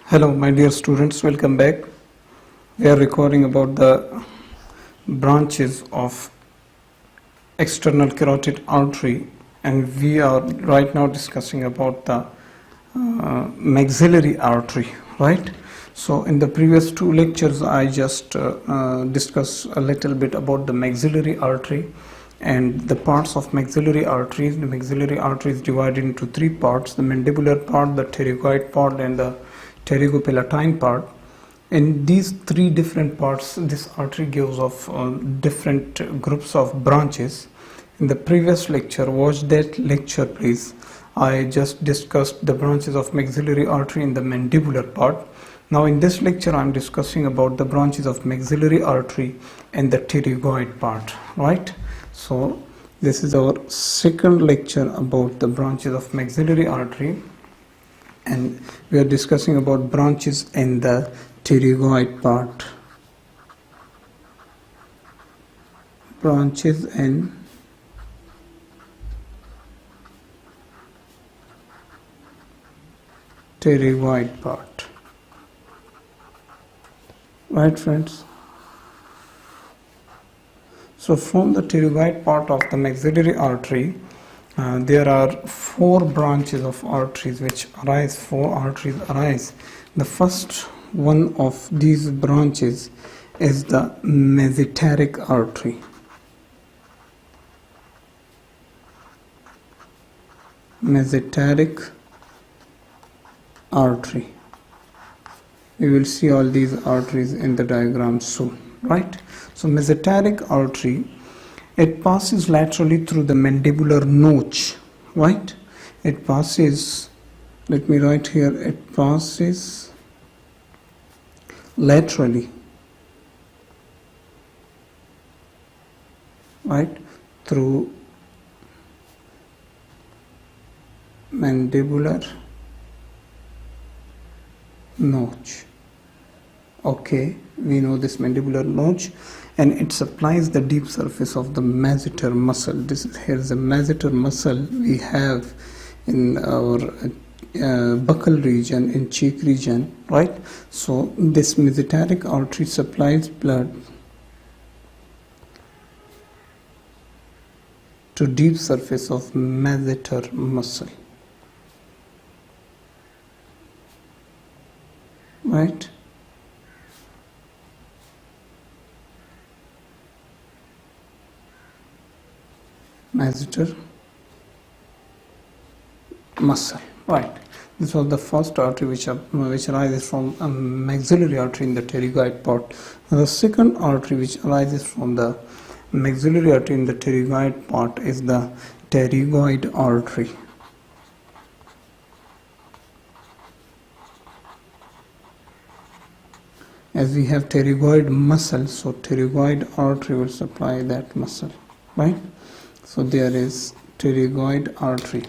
Hello my dear students, welcome back. We are recording about the branches of external carotid artery, and we are right now discussing about the maxillary artery, right? So in the previous two lectures I just discussed a little bit about the maxillary artery and the parts of maxillary arteries. The maxillary artery is divided into three parts: the mandibular part, the pterygoid part, and the pterygopalatine part. In these three different parts, this artery gives off different groups of branches. In the previous lecture, watch that lecture please. I just discussed the branches of maxillary artery in the mandibular part. Now in this lecture I am discussing about the branches of maxillary artery and the pterygoid part, right? So this is our second lecture about the branches of maxillary artery, and we are discussing about branches in the pterygoid part. Branches in pterygoid part, right friends? So from the pterygoid part of the maxillary artery, there are four branches of arteries which arise. Four arteries arise. The first one of these branches is the mesenteric artery. Mesenteric artery. We will see all these arteries in the diagram soon, right? So mesenteric artery, it passes laterally through the mandibular notch, right? It passes, let me write here, it passes laterally, right, through mandibular notch. Okay, we know this mandibular notch, and it supplies the deep surface of the masseter muscle. This is, here is the masseter muscle we have in our buccal region, in cheek region, right? So this mesenteric artery supplies blood to deep surface of masseter muscle, right? Masseter muscle, right? This was the first artery which arises from a maxillary artery in the pterygoid part. Now the second artery which arises from the maxillary artery in the pterygoid part is the pterygoid artery. As we have pterygoid muscle, so pterygoid artery will supply that muscle, right? So there is pterygoid artery.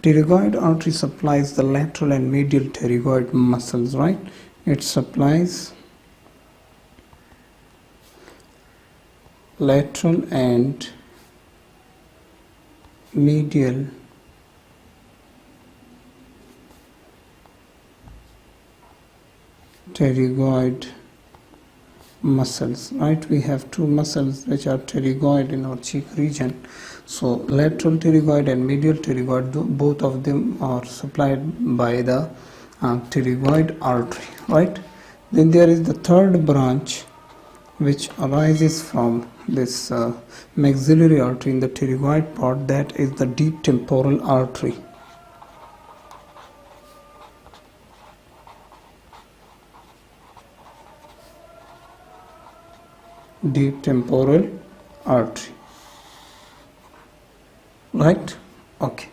Pterygoid artery supplies the lateral and medial pterygoid muscles, right? It supplies lateral and medial pterygoid muscles, right? We have two muscles which are pterygoid in our cheek region. So lateral pterygoid and medial pterygoid, both of them are supplied by the pterygoid artery, right? Then there is the third branch which arises from this maxillary artery in the pterygoid part, that is the deep temporal artery. Deep temporal artery, right? Okay,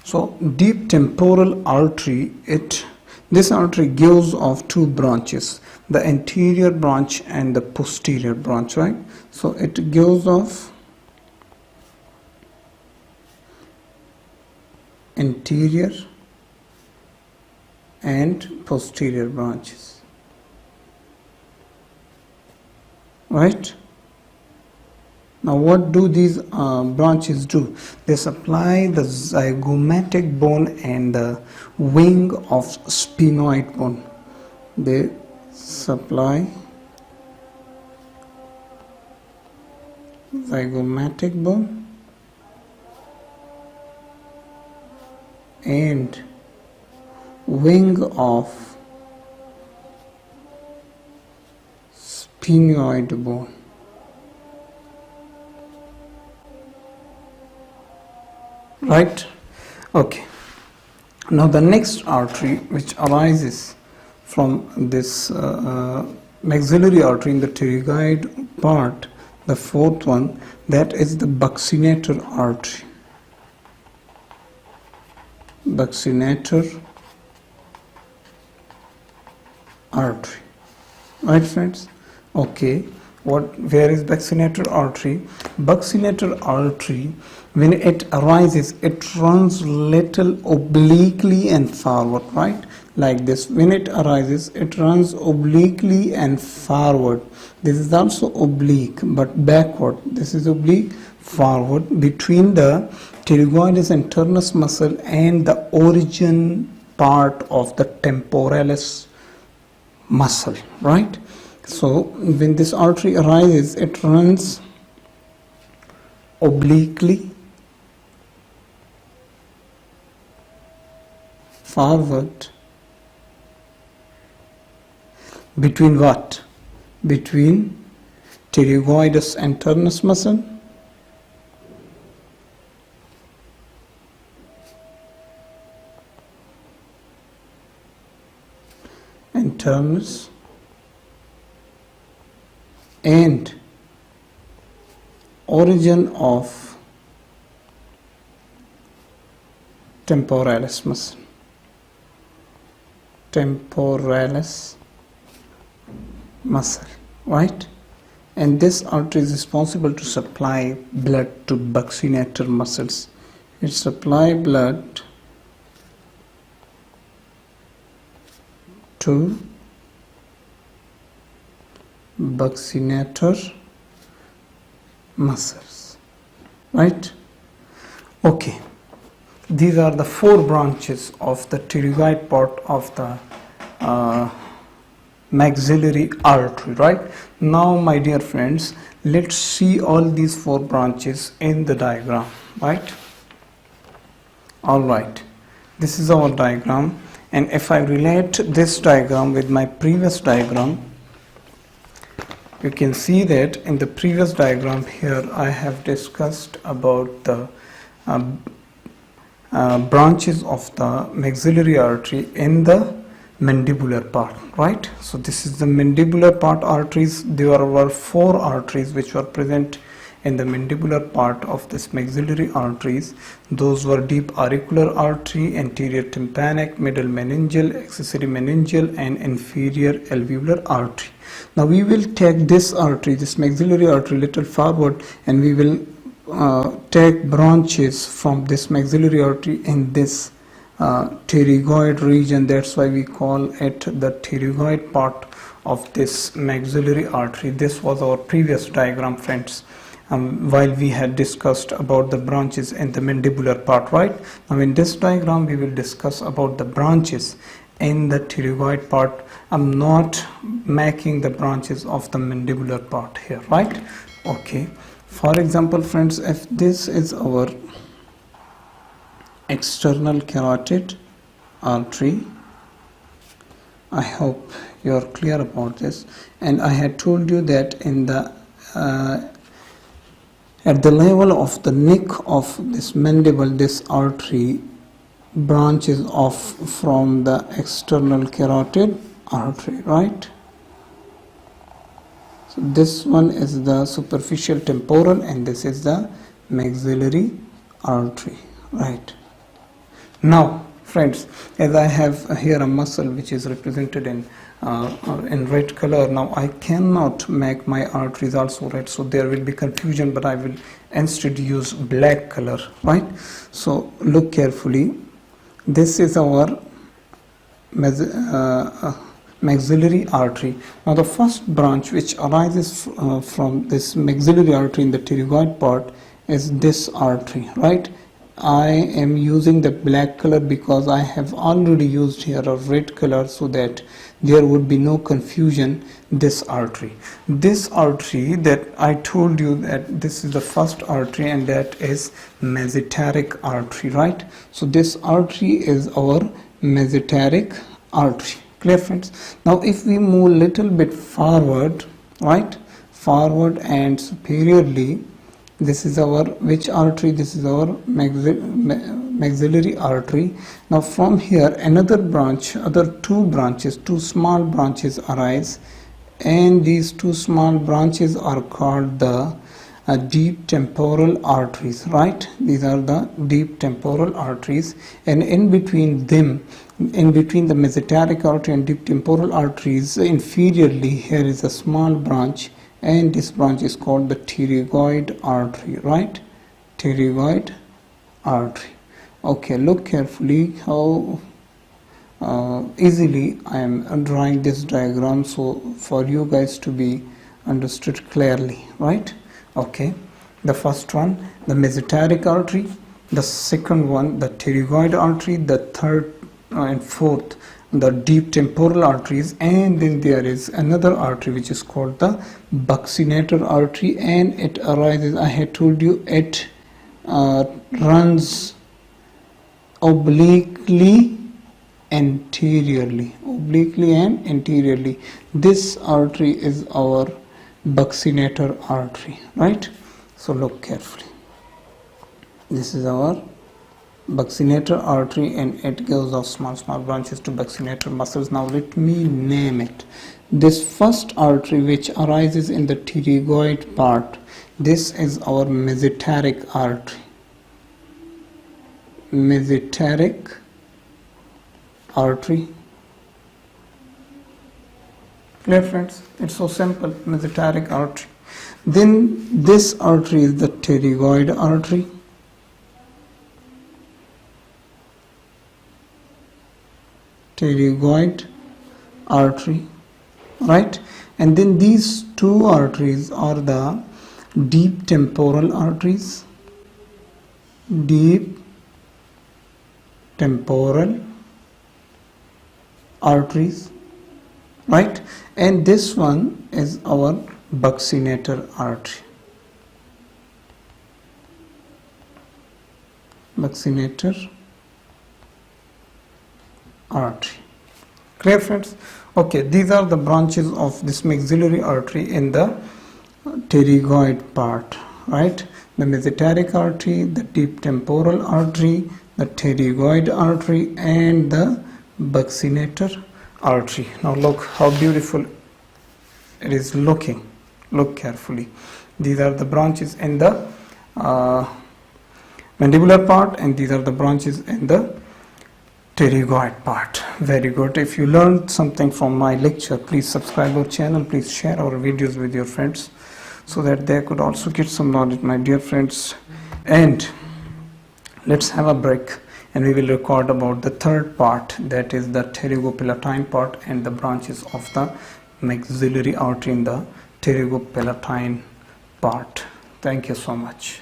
so deep temporal artery, this artery gives off two branches, the anterior branch and the posterior branch, right? So it gives off anterior and posterior branches, right? Now what do these branches do? They supply the zygomatic bone and the wing of sphenoid bone. they supply zygomatic bone and wing of sphenoid bone. Right? Okay. Now the next artery which arises from this maxillary artery in the pterygoid part, the fourth one, that is the buccinator artery. Buccinator artery. Right, friends? Okay. Where is buccinator artery? Buccinator artery, when it arises, it runs little obliquely and forward, right? Like this. When it arises, it runs obliquely and forward. This is also oblique but backward. This is oblique, forward, between the pterygoidus internus muscle and the origin part of the temporalis muscle, right? So when this artery arises, it runs obliquely forward between what? Between pterygoidus internus muscle internus and origin of temporalis muscle. Temporalis muscle, right? And this artery is responsible to supply blood to buccinator muscles. It supply blood to buccinator muscles, right? Okay, these are the four branches of the pterygoid part of the maxillary artery, right? Now my dear friends, let's see all these four branches in the diagram, right? All right, this is our diagram, and if I relate this diagram with my previous diagram, you can see that in the previous diagram here I have discussed about the branches of the maxillary artery in the mandibular part, right? So this is the mandibular part arteries. There were four arteries which were present in the mandibular part of this maxillary arteries. Those were deep auricular artery, anterior tympanic, middle meningeal, accessory meningeal, and inferior alveolar artery. Now we will take this artery, this maxillary artery, little forward, and we will take branches from this maxillary artery in this pterygoid region. That's why we call it the pterygoid part of this maxillary artery. This was our previous diagram, friends, while we had discussed about the branches in the mandibular part, right? Now in this diagram we will discuss about the branches in the pterygoid part. I'm not making the branches of the mandibular part here, right? Okay, for example, friends, if this is our external carotid artery, I hope you are clear about this, and I had told you that in the at the level of the neck of this mandible, this artery branches off from the external carotid artery, right? So this one is the superficial temporal and this is the maxillary artery, right? Now friends, as I have here a muscle which is represented in red color, now I cannot make my arteries also red, so there will be confusion, but I will instead use black color, right? So look carefully. This is our maxillary artery. Now the first branch which arises from this maxillary artery in the pterygoid part is this artery, right? I am using the black color because I have already used here a red color so that there would be no confusion. This artery that I told you that this is the first artery, and that is mesenteric artery, right? So this artery is our mesenteric artery. Clear, friends? Now if we move a little bit forward, right, forward and superiorly, this is our which artery? This is our maxillary artery. Now from here another branch, two small branches arise, and these two small branches are called the deep temporal arteries, right? These are the deep temporal arteries, and in between them, in between the mesenteric artery and deep temporal arteries, inferiorly here is a small branch, and this branch is called the pterygoid artery, right? Pterygoid artery. Okay, look carefully how easily I am drawing this diagram, so for you guys to be understood clearly, right? Okay, the first one, the mesenteric artery, the second one, the pterygoid artery, the third and fourth, the deep temporal arteries, and then there is another artery which is called the buccinator artery, and it arises, I had told you, it runs obliquely anteriorly, This artery is our buccinator artery, right? So look carefully, this is our buccinator artery, and it gives off small branches to buccinator muscles. Now let me name it. This first artery which arises in the pterygoid part, this is our mesenteric artery. Mesenteric artery. Clear, friends? It's so simple. Mesenteric artery. Then this artery is the pterygoid artery. Pterygoid artery, right? And then these two arteries are the deep temporal arteries. Deep temporal arteries, right? And this one is our buccinator artery. Buccinator artery. Clear, friends? Okay, these are the branches of this maxillary artery in the pterygoid part, right? The mesenteric artery, the deep temporal artery, the pterygoid artery, and the buccinator artery. Now look how beautiful it is looking. Look carefully. These are the branches in the mandibular part, and these are the branches in the pterygoid part. Very good. If you learned something from my lecture, please subscribe our channel, please share our videos with your friends so that they could also get some knowledge, my dear friends. And let's have a break, and we will record about the third part, that is the pterygopalatine part and the branches of the maxillary artery in the pterygopalatine part. Thank you so much.